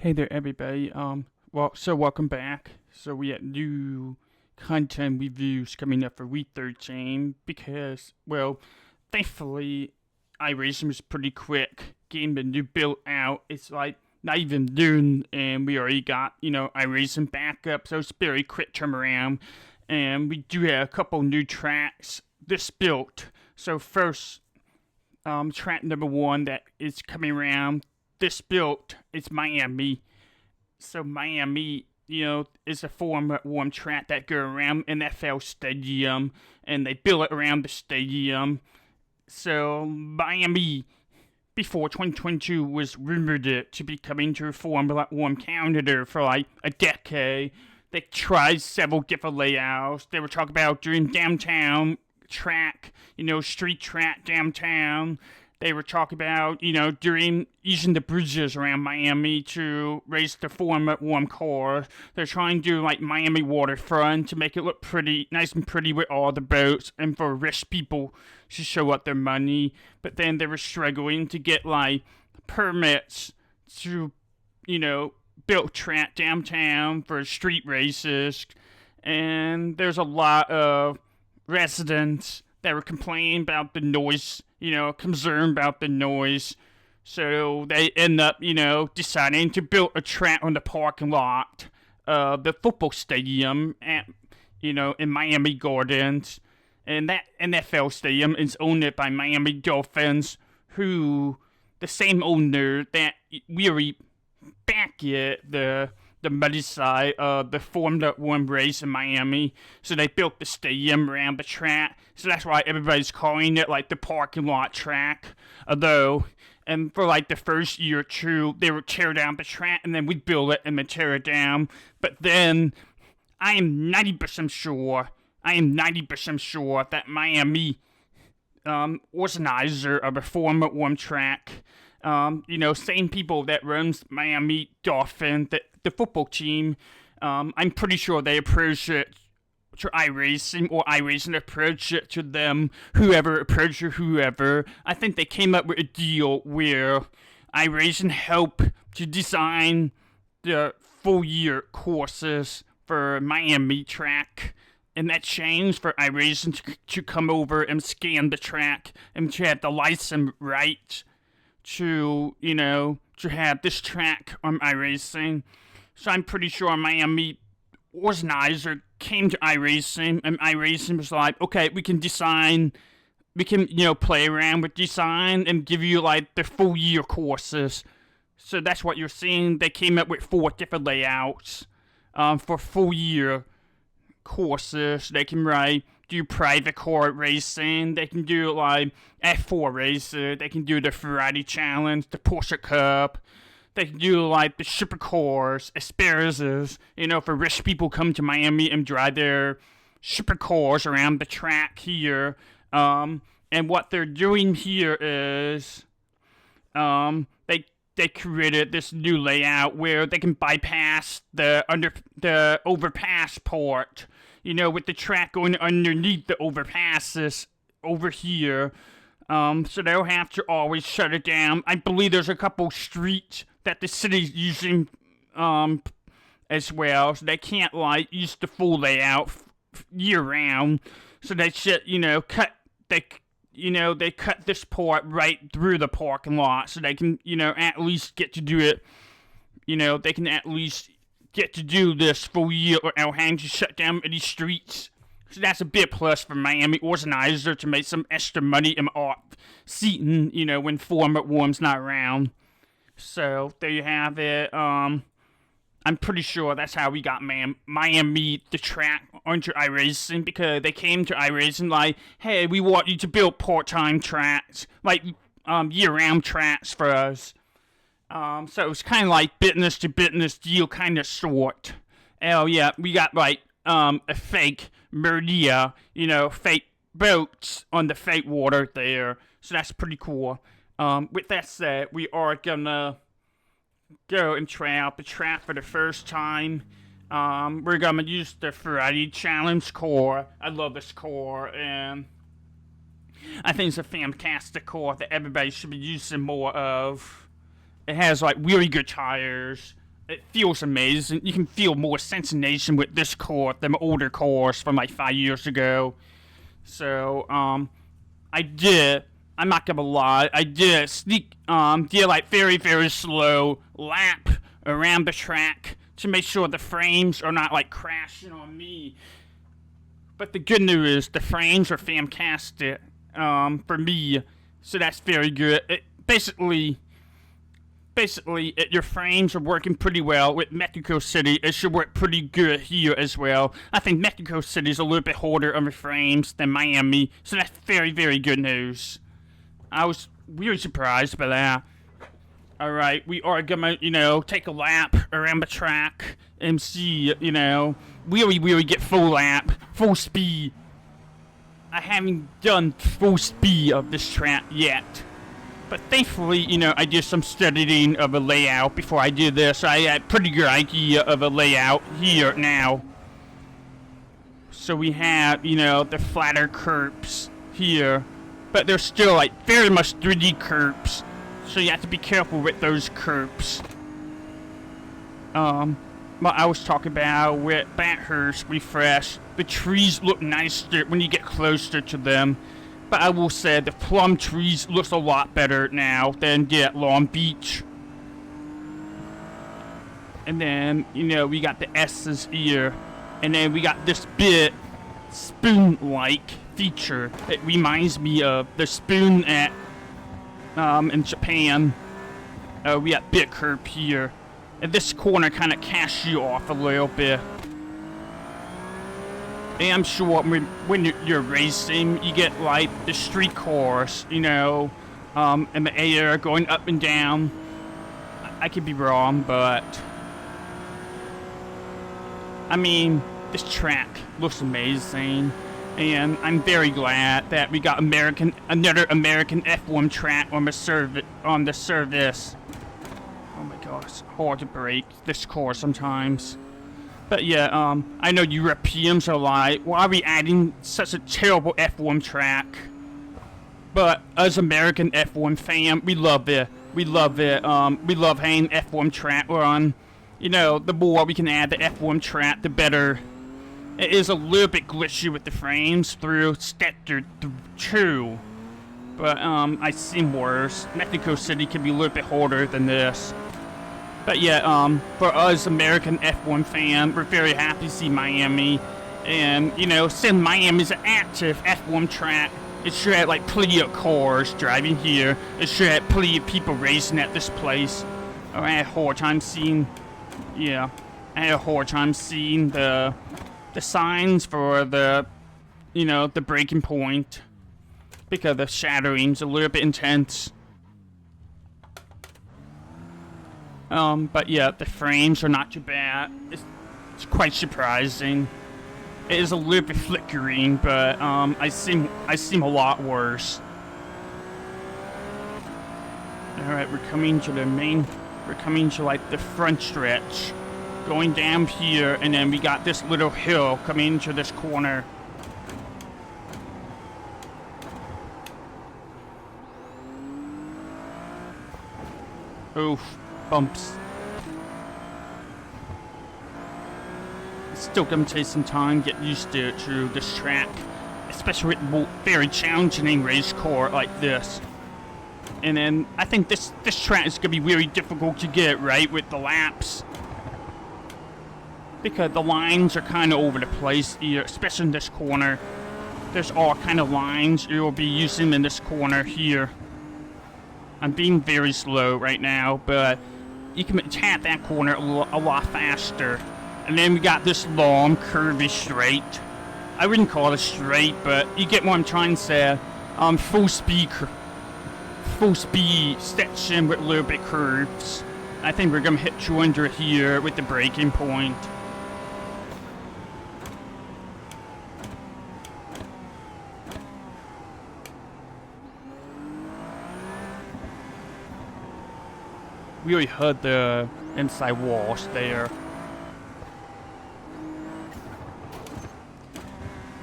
Hey there, everybody. Welcome back. So we have new content reviews coming up for week 13 because, thankfully, iRacing was pretty quick. Getting the new build out, it's like not even noon, and we already got iRacing back up. So it's a very quick turnaround, and we do have a couple new tracks this built. So first, track number one that is coming around this built is Miami. So Miami, is a Formula One track that go around NFL Stadium, and they build it around the stadium. So Miami, before 2022, was rumored to be coming to Formula One calendar for like a decade. They tried several different layouts. They were talking about doing downtown track, street track downtown. They were talking about, doing using the bridges around Miami to raise the Formula One car. They're trying to do like Miami waterfront to make it look pretty, nice and pretty with all the boats, and for rich people to show up their money. But then they were struggling to get like permits to, build track downtown for street races. And there's a lot of residents that were complaining about the noise, concerned about the noise. So they end up, deciding to build a track on the parking lot of the football stadium at, in Miami Gardens. And that NFL stadium is owned by Miami Dolphins, who, the same owner that we already back at the muddy side of the Formula One race in Miami. So they built the stadium around the track. So that's why everybody's calling it like the parking lot track. Although, and for like the first year or two, they would tear down the track and then we'd build it and then tear it down. But then I am 90% sure that Miami organizer of a Formula One track, same people that runs Miami Dolphin, the football team, I'm pretty sure they approach it to iRacing, or iRacing approach it to them, whoever approached whoever. I think they came up with a deal where iRacing helped to design the full year courses for Miami track. And that changed for iRacing to come over and scan the track and to have the license right to, to have this track on iRacing. So I'm pretty sure Miami organizer came to iRacing, and iRacing was like, okay, we can, play around with design and give you like the full year courses. So that's what you're seeing. They came up with 4 different layouts for full year courses. They can do private car racing. They can do like F4 races. They can do the Ferrari Challenge, the Porsche Cup. They can do like the supercars, experiences. For rich people come to Miami and drive their supercars around the track here. And what they're doing here is, they created this new layout where they can bypass the overpass part, with the track going underneath the overpasses over here. So they'll have to always shut it down. I believe there's a couple streets that the city's using as well, so they can't use the full layout year round. So they should, they cut this part right through the parking lot so they can, at least get to do it. They can at least get to do this full year, or they'll have to shut down any streets. So that's a big plus for Miami organizer to make some extra money in off seating, when Formula One's not around. So there you have it. I'm pretty sure that's how we got Miami, the track, onto iRacing, because they came to iRacing like, hey, we want you to build part-time tracks, like year-round tracks for us. So it's kind of like business to business deal, kind of sort. Oh yeah, we got a fake Merdia, fake boats on the fake water there. So that's pretty cool. With that said, we are gonna go and try out the track for the first time. We're gonna use the Ferrari Challenge core. I love this core, and I think it's a fantastic core that everybody should be using more of. It has really good tires. it feels amazing. You can feel more sensation with this car than older cars from like 5 years ago. So, I'm not gonna lie, I did like very, very slow lap around the track to make sure the frames are not like crashing on me. But the good news is the frames are fantastic, for me, so that's very good. Your frames are working pretty well with Mexico City. It should work pretty good here as well. I think Mexico City is a little bit harder on the frames than Miami, so that's very, very good news. I was really surprised by that. Alright, we are gonna, take a lap around the track and see, really get full lap, full speed. I haven't done full speed of this track yet. But thankfully, I did some studying of a layout before I did this. So I had a pretty good idea of a layout here now. So we have, the flatter curves here. But they're still, like, very much 3D curves. So you have to be careful with those curves. What I was talking about with Bathurst Refresh, the trees look nicer when you get closer to them. But I will say the plum trees looks a lot better now than at Long Beach. And then, we got the S's here. And then we got this bit spoon-like feature. It reminds me of the spoon at in Japan. We got bit curve here. And this corner kind of casts you off a little bit. And I'm sure when you're racing, you get like the street cars, in the air going up and down. I could be wrong, but I mean, this track looks amazing, and I'm very glad that we got another American F1 track on the service. Oh my gosh, hard to break this car sometimes. But yeah, I know Europeans are like, why are we adding such a terrible F1 track? But as American F1 fan, we love it. We love it. We love having F1 track run. The more we can add the F1 track, the better. It is a little bit glitchy with the frames through Sector 2. But, I've seen worse. Mexico City can be a little bit harder than this. But yeah, for us American F1 fan, we're very happy to see Miami. And, since Miami's an active F1 track, it should have like plenty of cars driving here. It should have plenty of people racing at this place. I had a hard time seeing, the signs for the, the breaking point. Because the shattering's a little bit intense. But yeah, the frames are not too bad. It's quite surprising. It is a little bit flickering, but I seem a lot worse. Alright, we're coming to like the front stretch. Going down here, and then we got this little hill coming into this corner. Oof. Bumps. It's still gonna take some time to get used to this track, especially with very challenging race car like this. And then I think this track is gonna be really difficult to get right with the laps, because the lines are kind of over the place here, especially in this corner. There's all kind of lines you'll be using in this corner here. I'm being very slow right now, but you can attack that corner a lot faster. And then we got this long, curvy straight. I wouldn't call it a straight, but you get what I'm trying to say. Full speed section with a little bit curves. I think we're gonna hit 200 here with the braking point. We already heard the inside walls there.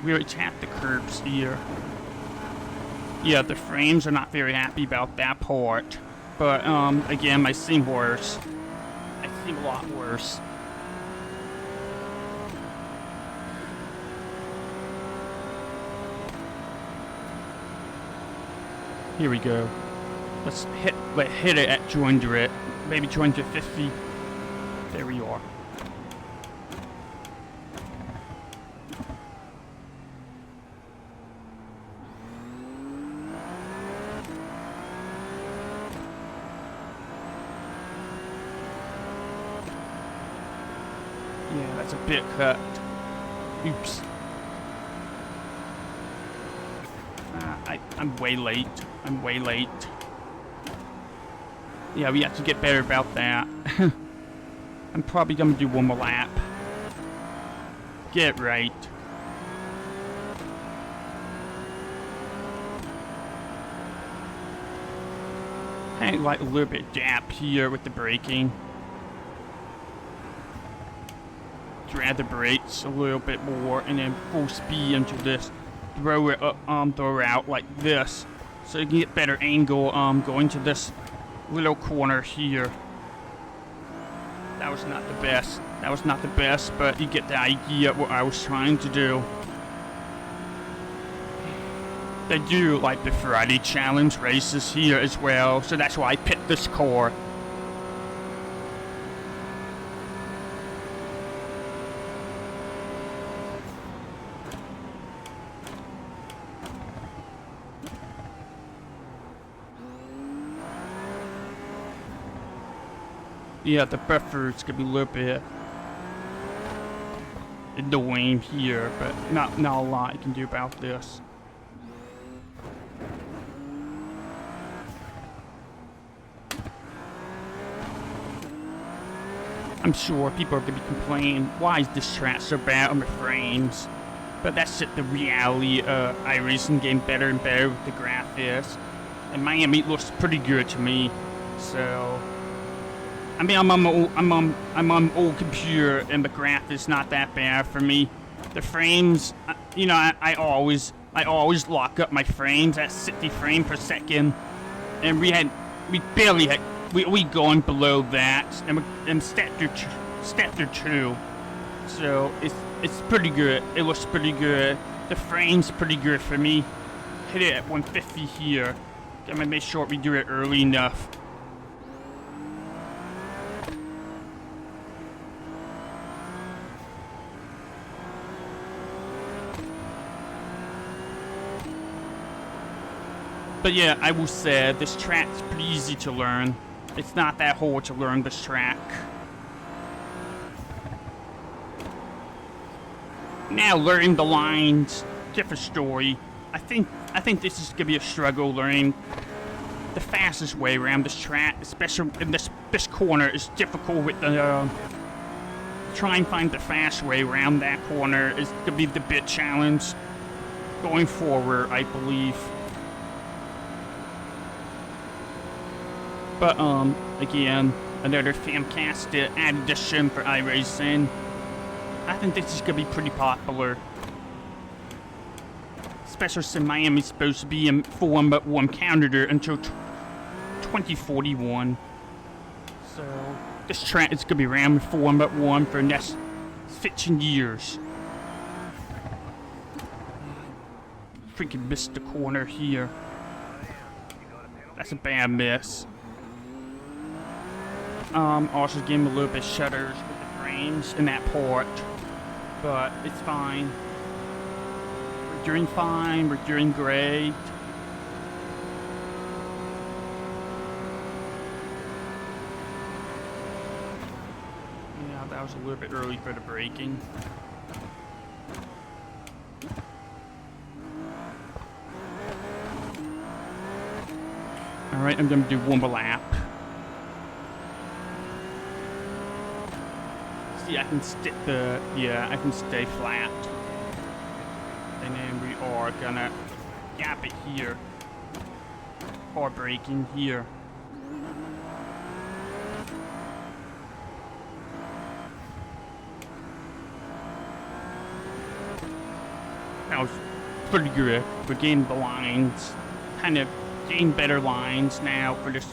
We already tapped the curves here. Yeah, the frames are not very happy about that part. But, again, I seem worse. I seem a lot worse. Here we go. Let's hit it at 200, maybe 250. There we are. Yeah, that's a bit cut. Oops. I'm way late. I'm way late. Yeah, we have to get better about that. I'm probably gonna do one more lap. Get right. I like a little bit of gap here with the braking. Drag the brakes a little bit more and then full speed into this. Throw it up, throw it out like this, so you can get better angle going to this little corner here. That was not the best. That was not the best, but you get the idea of what I was trying to do. They do like the Friday challenge races here as well, so that's why I picked this car. Yeah, the buffer is gonna be a little bit annoying here, but not a lot you can do about this. I'm sure people are gonna be complaining, why is this track so bad on the frames? But that's just the reality of iRacing getting better and better with the graphics. And Miami looks pretty good to me, so. I mean, I'm on an old computer, and the graphics not that bad for me. The frames, you know, I always lock up my frames at 60 frames per second, and we barely had we going below that, and step through 2, so it's pretty good. It looks pretty good. The frame's pretty good for me. Hit it at 150 here. Gotta make sure we do it early enough. But yeah, I will say, this track's pretty easy to learn. It's not that hard to learn this track. Now learning the lines, different story. I think this is gonna be a struggle learning the fastest way around this track, especially in this corner is difficult with the try and find the fast way around that corner is gonna be the big challenge going forward, I believe. But, again, another fantastic addition for iRacing. I think this is gonna be pretty popular. Especially since Miami's supposed to be in Formula 1 calendar until 2041. So, this track is gonna be around in Formula 1 for the next 15 years. Freaking missed the corner here. That's a bad miss. Also gave him a little bit of shudders with the frames in that port, but it's fine. We're doing fine, we're doing great. Yeah, that was a little bit early for the braking. Alright, I'm gonna do one more lap. I can stick I can stay flat. And then we are gonna gap it here. Or braking here. That was pretty good. We're getting the lines. Kind of getting better lines now for this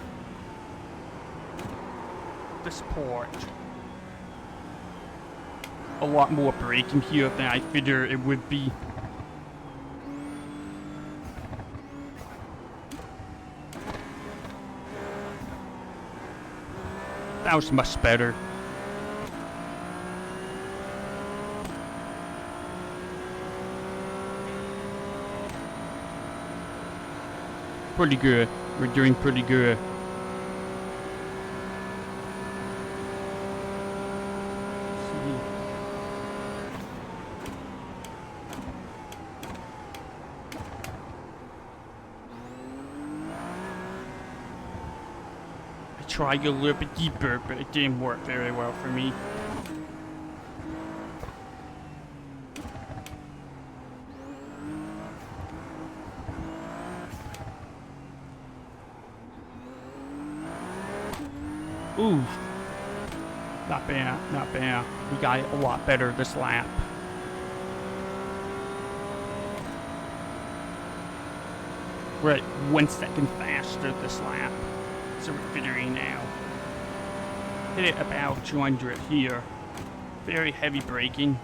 port. a lot more braking here than I figured it would be. That was much better. Pretty good. We're doing pretty good. Try to go a little bit deeper, but it didn't work very well for me. Ooh. Not bad, not bad. We got it a lot better this lap. We're at 1 second faster this lap. So we're figuring out. Hit it about 200 here. Very heavy braking.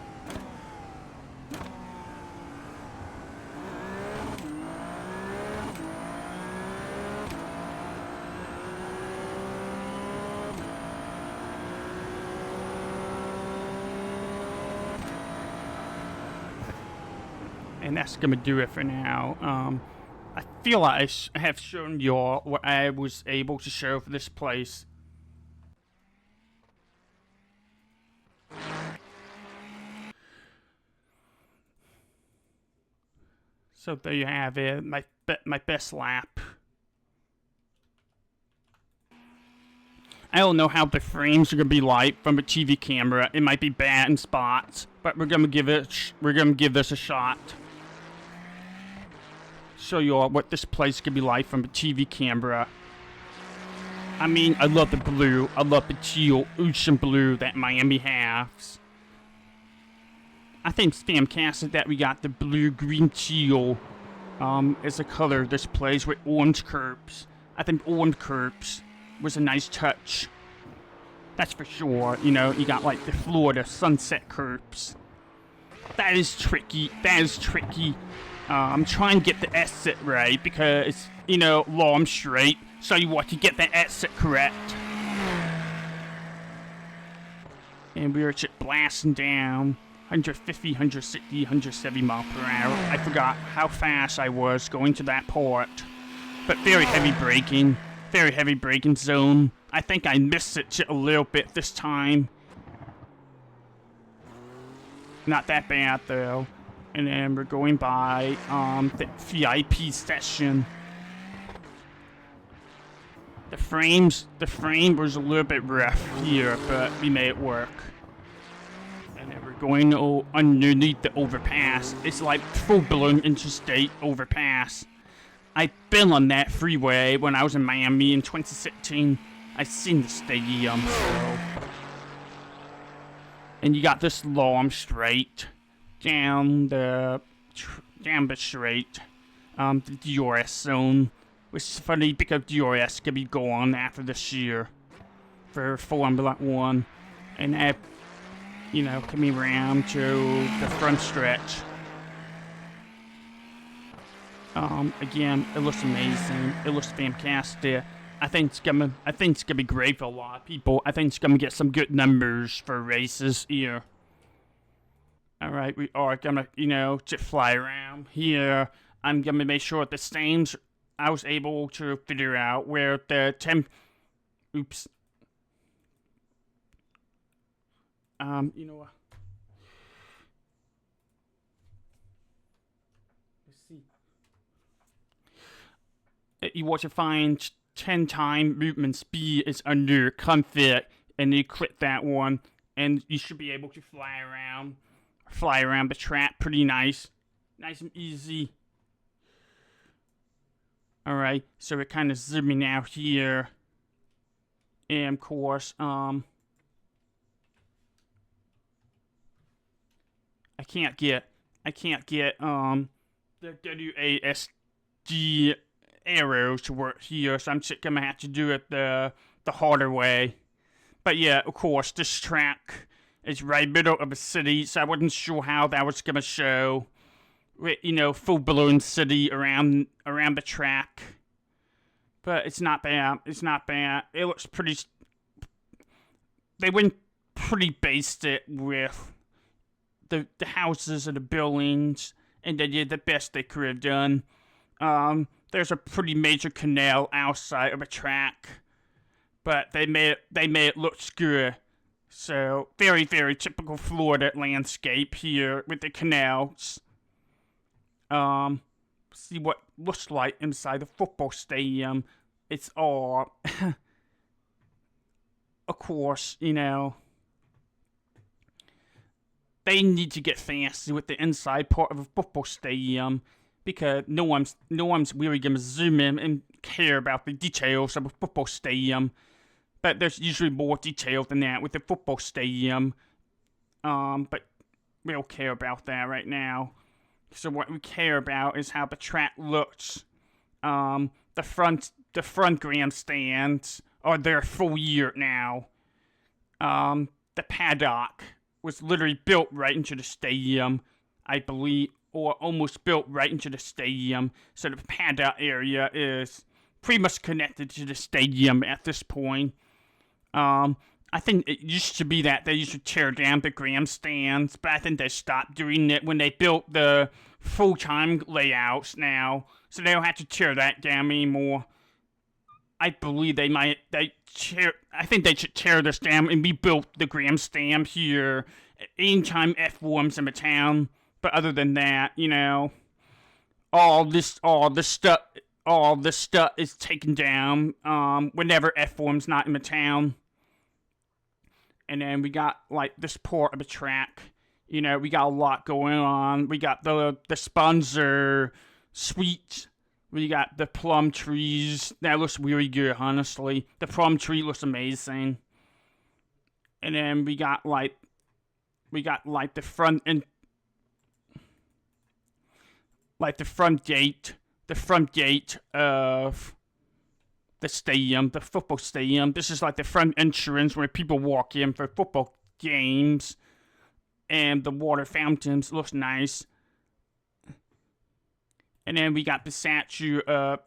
And that's gonna do it for now. I feel like I have shown y'all what I was able to show for this place. So there you have it, my best lap. I don't know how the frames are gonna be like from a TV camera. It might be bad in spots, but we're gonna give this a shot. Show you all what this place could be like from a TV camera. I mean, I love the blue. I love the teal ocean blue that Miami has. I think it's fantastic that we got the blue, green, teal as a color this place with orange curbs. I think orange curbs was a nice touch. That's for sure. You know, you got like the Florida sunset curbs. That is tricky. That is tricky. I'm trying to get the exit right because, you know, long straight. So you want to get the exit correct. And we were just blasting down 150, 160, 170 miles per hour. I forgot how fast I was going to that port. But very heavy braking zone. I think I missed it just a little bit this time. Not that bad though. And then we're going by the VIP session. The frame was a little bit rough here, but we made it work. And then we're going underneath the overpass. It's like full-blown interstate overpass. I've been on that freeway when I was in Miami in 2016. I've seen the stadium, so. And you got this long straight down the straight, the DRS zone, which is funny because DRS could be gone after this year for Formula 1, and that, you know, coming around to the front stretch. Again, it looks amazing. It looks fantastic. I think it's gonna be great for a lot of people. I think it's gonna get some good numbers for races here. Alright, we are gonna, you know, just fly around here. I'm gonna make sure the stains, I was able to figure out where the oops. You know what? Let's see. You want to find 10-time movement speed is under comfort, and you click that one, and you should be able to fly around the track pretty nice and easy. Alright, so we're kind of zooming out here, and of course, I can't get the WASD arrows to work here, so I'm just gonna have to do it the harder way. But yeah, of course, this track It's right middle of a city, so I wasn't sure how that was gonna show. With, full blown city around the track. But it's not bad. It's not bad. It looks pretty. They went pretty basic with the houses and the buildings, and they did the best they could have done. There's a pretty major canal outside of the track, but they made it look good. So very, very typical Florida landscape here with the canals. See what looks like inside the football stadium. It's all, of course, they need to get fancy with the inside part of a football stadium, because no one's really gonna zoom in and care about the details of a football stadium. But there's usually more detail than that with the football stadium. But we don't care about that right now. So what we care about is how the track looks. The front grandstands are their full year now. The paddock was literally built right into the stadium, I believe, or almost built right into the stadium. So the paddock area is pretty much connected to the stadium at this point. I think it used to be that they used to tear down the grandstands, but I think they stopped doing it when they built the full-time layouts now, so they don't have to tear that down anymore. I believe I think they should tear this down and rebuild the grandstand here anytime F1's in the town. But other than that, all this stuff is taken down whenever F1's not in the town. And then we got like this part of the track. We got a lot going on. We got the sponsor suite. We got the plum trees. That looks really good, honestly. The plum tree looks amazing. And then we got like the front and the front gate of the stadium, the football stadium. This is like the front entrance where people walk in for football games. And the water fountains looks nice. And then we got the statue of,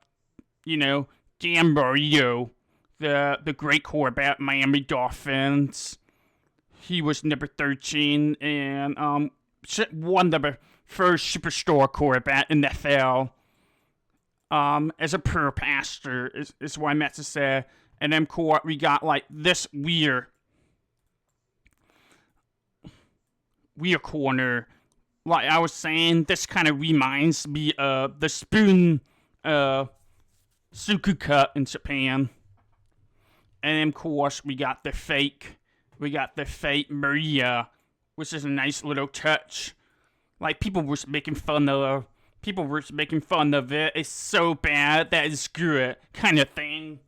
Dan Marino, the great quarterback, Miami Dolphins. He was number 13 and one of the first superstar quarterback in the NFL. As a pure pastor is what I meant to say. And then we got like this weird corner. Like I was saying, this kind of reminds me of the spoon Suku Cup in Japan. And then of course we got the fake Maria, which is a nice little touch. Like people were making fun of it. It's so bad that it's good kind of thing.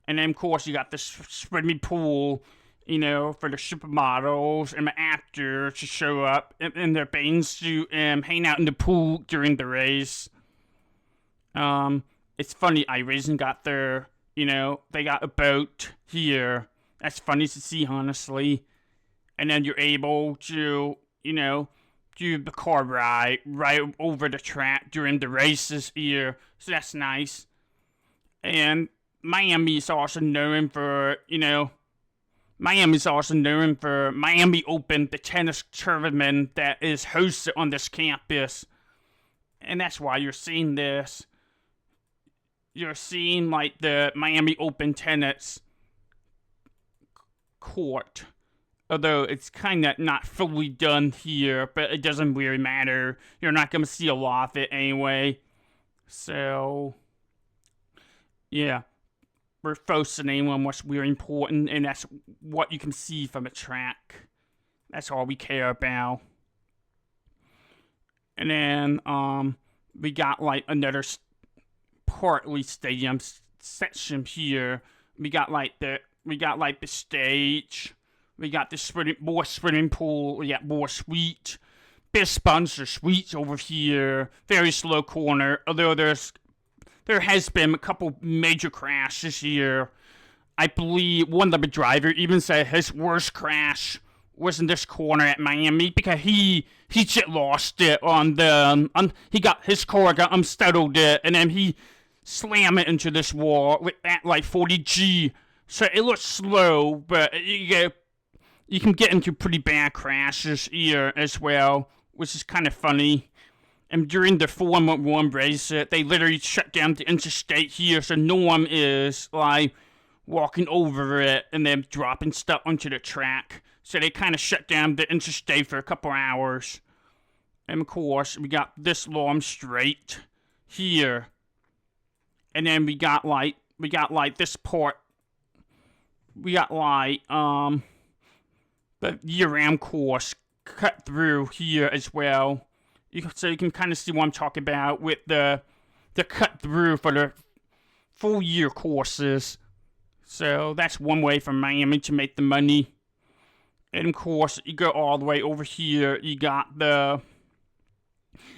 And then of course you got this swimming pool, for the supermodels and the actors to show up in their bathing suit and hang out in the pool during the race. It's funny, iRacing got they got a boat here. That's funny to see, honestly. And then you're able to, do the car ride right over the track during the races here. So that's nice. And Miami is also known for, Miami Open, the tennis tournament that is hosted on this campus. And that's why you're seeing this. You're seeing like the Miami Open tennis court. Although it's kind of not fully done here, but it doesn't really matter. You're not going to see a lot of it anyway. So, yeah. We're focusing on what's really important, and that's what you can see from a track. That's all we care about. And then we got like another partly stadium section here. We got like the stage. We got the more swimming pool. We got more suite. Big sponsor suites over here. Very slow corner. Although there has been a couple major crashes here. I believe one of the driver even said his worst crash was in this corner at Miami because he just lost it on the he got his car got unsettled it, and then he slammed it into this wall with at like 40G. So it looks slow, but you can get into pretty bad crashes here as well, which is kind of funny. And during the Formula 1 race, they literally shut down the interstate here, so no one is like walking over it and then dropping stuff onto the track. So they kind of shut down the interstate for a couple hours. And of course, we got this long straight here. And then we got like this part. We got like the year-round course cut through here as well. So you can kind of see what I'm talking about with the cut through for the full year courses. So that's one way for Miami to make the money. And of course, you go all the way over here. You got the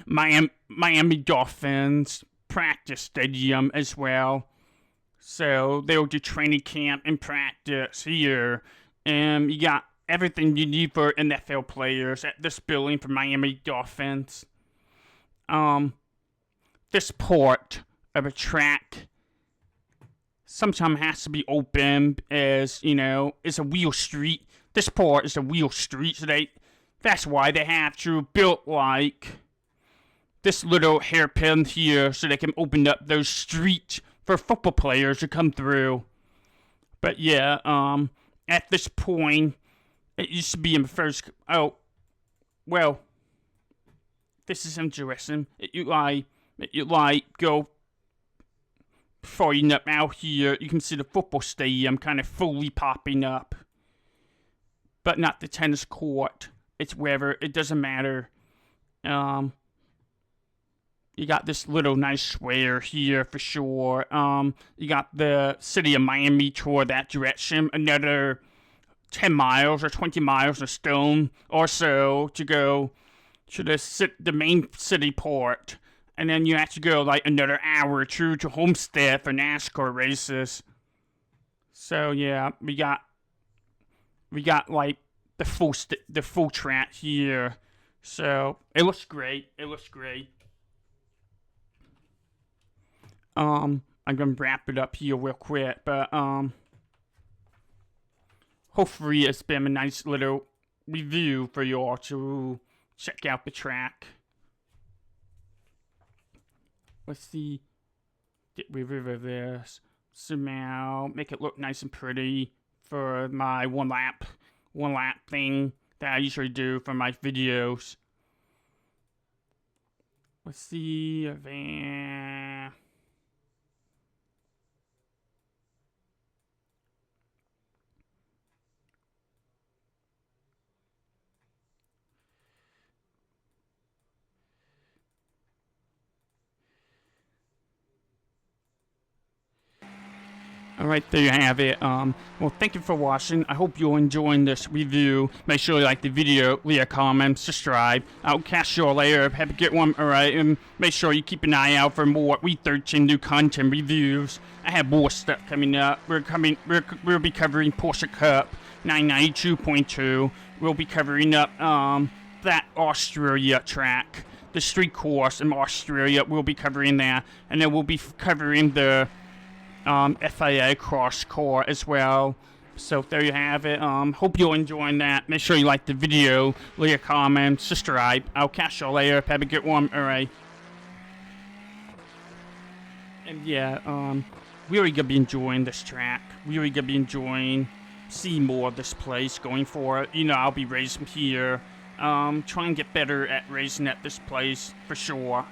Miami Dolphins practice stadium as well. So they'll do training camp and practice here. And you got everything you need for NFL players at this building for Miami Dolphins. This part of a track sometimes has to be open as, it's a wheel street. This part is a wheel street, so that's why they have to build like this little hairpin here so they can open up those streets for football players to come through. But yeah, at this point, it used to be in the first. Oh, well, this is interesting. You go far enough out here, you can see the football stadium kind of fully popping up, but not the tennis court. It's wherever. It doesn't matter. You got this little nice square here for sure. You got the city of Miami toward that direction. Another 10 miles or 20 miles of stone or so to go to the main city port. And then you have to go like another hour or two to Homestead for NASCAR races. So yeah, we got like the full track here. So it looks great. I'm gonna wrap it up here real quick, but hopefully it's been a nice little review for you all to check out the track. Let's see. Get rid of this. Zoom out. Make it look nice and pretty for my one lap thing that I usually do for my videos. Let's see. Alright, there you have it. Well, thank you for watching. I hope you're enjoying this review. Make sure you like the video, leave a comment, subscribe. I'll catch you all later. Have a good one. Alright, and make sure you keep an eye out for more researching new content reviews. I have more stuff coming up. We'll be covering Porsche Cup 992.2. We'll be covering up that Australia track, the street course in Australia. We'll be covering that, and then we'll be covering the FIA cross car as well. So there you have it. Hope you're enjoying that. Make sure you like the video, leave a comment, subscribe. I'll catch you later. Have a good one. Alright. And yeah, really gonna be enjoying this track. Really gonna be enjoying seeing more of this place going forward. I'll be racing here. Try and get better at racing at this place for sure.